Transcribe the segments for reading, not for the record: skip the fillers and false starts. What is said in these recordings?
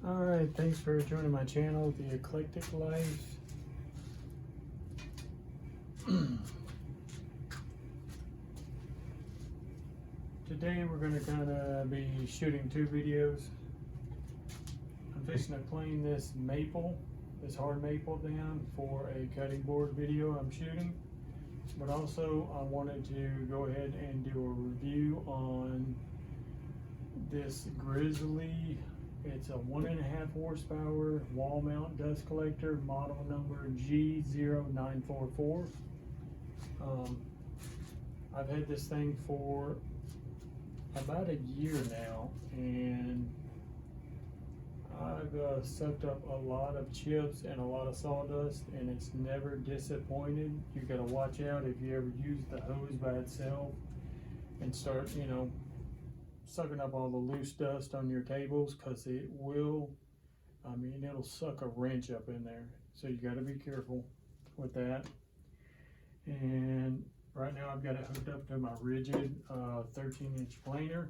Alright, thanks for joining my channel, The Eclectic Life. Today we're going to kind of be shooting two videos. I'm fixing to plane this maple, this hard maple down for a cutting board video I'm shooting. But also I wanted to go ahead and do a review on this Grizzly. It's a 1.5 horsepower wall mount dust collector, model number G0944. I've had this thing for about a year now, and I've sucked up a lot of chips and a lot of sawdust, and it's never disappointed. You gotta watch out if you ever use the hose by itself and start, sucking up all the loose dust on your tables, because it will, it'll suck a wrench up in there. So you got to be careful with that. And right now I've got it hooked up to my rigid 13-inch planer.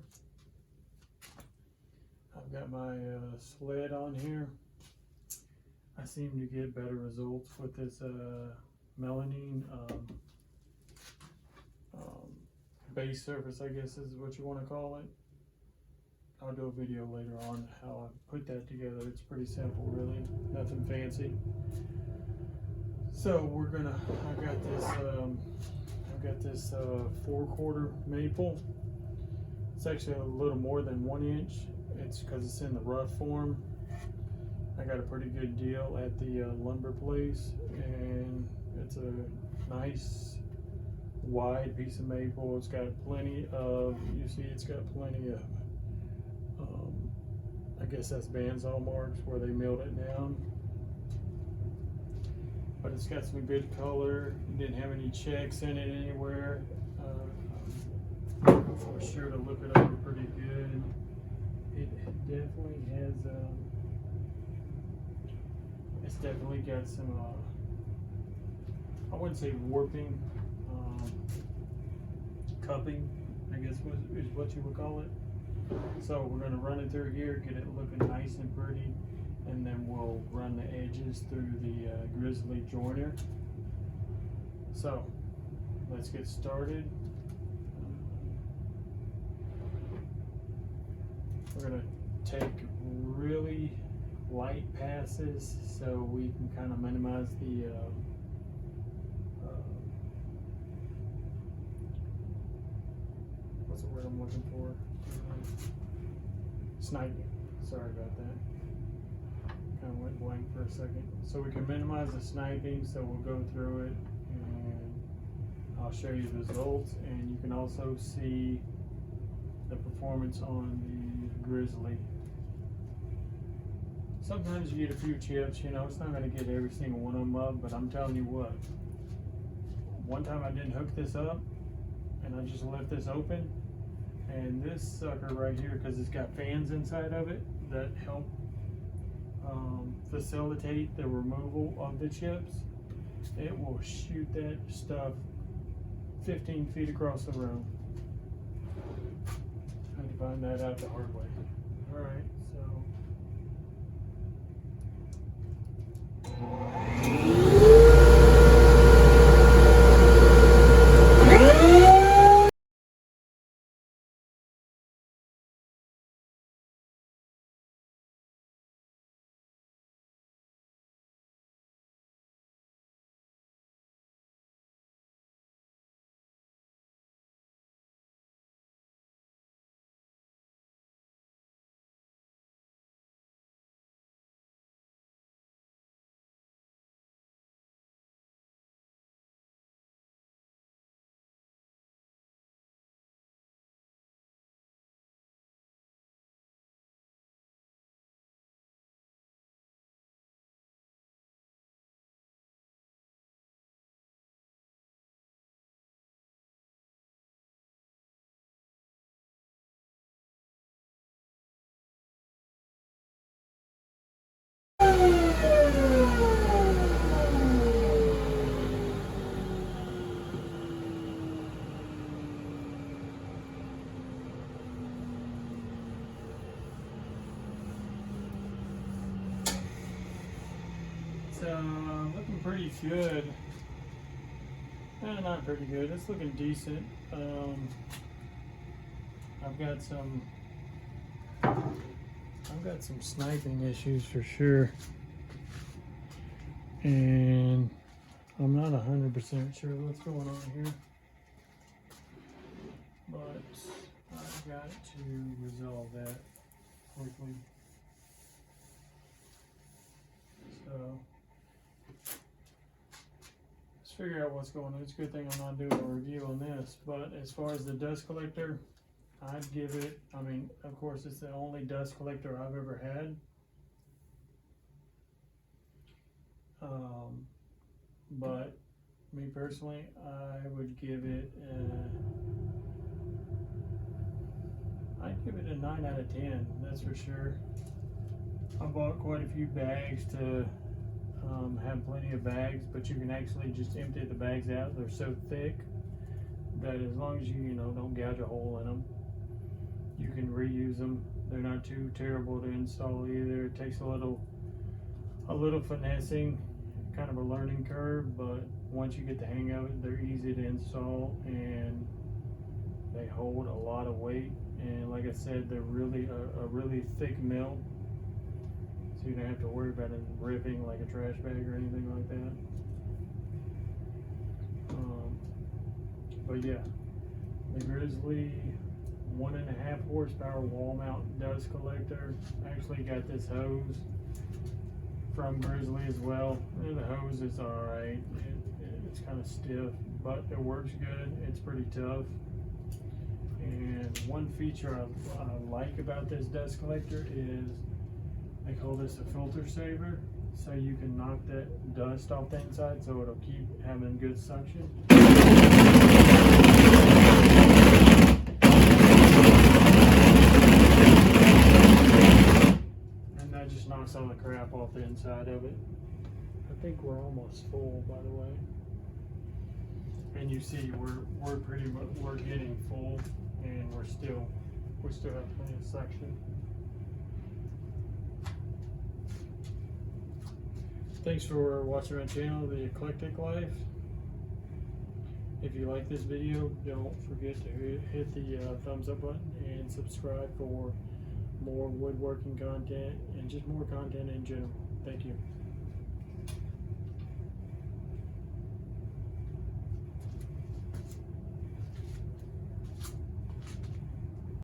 I've got my sled on here. I seem to get better results with this melamine base surface, I guess is what you want to call it. I'll do a video later on how I put that together. It's pretty simple, really, nothing fancy. So we're gonna, I've got this 4/4 maple. It's actually a little more than 1 inch. It's because it's in the rough form. I got a pretty good deal at the lumber place, and it's a nice wide piece of maple. It's got plenty of, it's got plenty of, I guess that's bandsaw marks where they milled it down. But it's got some good color. It didn't have any checks in it anywhere. For sure to look it over pretty good. It definitely has, it's definitely got some, I wouldn't say warping, cupping, I guess is what you would call it. So we're going to run it through here, get it looking nice and pretty, and then we'll run the edges through the Grizzly joiner. So let's get started. We're going to take really light passes so we can kind of minimize the what's the word I'm looking for? Sniping. Sorry about that. Kind of went blank for a second. So we can minimize the sniping, so we'll go through it and I'll show you the results, and you can also see the performance on the Grizzly. Sometimes you get a few chips, it's not going to get every single one of them up, but I'm telling you what, one time I didn't hook this up and I just left this open, and this sucker right here, because it's got fans inside of it that help facilitate the removal of the chips, it will shoot that stuff 15 feet across the room. I had to find that out the hard way. Alright, so looking pretty good. Not pretty good. It's looking decent. I've got some sniping issues for sure, and I'm not 100% sure what's going on here, but I've got to resolve that quickly. So let's figure out what's going on. It's a good thing I'm not doing a review on this, but as far as the dust collector, I'd give it, I mean, of course, it's the only dust collector I've ever had. But me personally, I would give it, I'd give it a 9 out of 10, that's for sure. I bought quite a few bags to have plenty of bags, but you can actually just empty the bags out. They're so thick that as long as you don't gouge a hole in them, you can reuse them. They're not too terrible to install either. It takes a little finessing, kind of a learning curve, but once you get the hang of it, they're easy to install and they hold a lot of weight. And like I said, they're really a really thick mill, so you don't have to worry about it ripping like a trash bag or anything like that. But yeah, the Grizzly 1.5 horsepower wall mount dust collector. Actually got this hose from Grizzly as well. And the hose is alright. It's kind of stiff, but it works good. It's pretty tough. And one feature I like about this dust collector is they call this a filter saver. So you can knock that dust off the inside so it'll keep having good suction. Just knocks all the crap off the inside of it. I think we're almost full, by the way. And you see we're pretty much getting full, and we still have plenty of suction. Thanks for watching my channel, The Eclectic Life. If you like this video, don't forget to hit the thumbs up button and subscribe for more woodworking content and just more content in general. Thank you.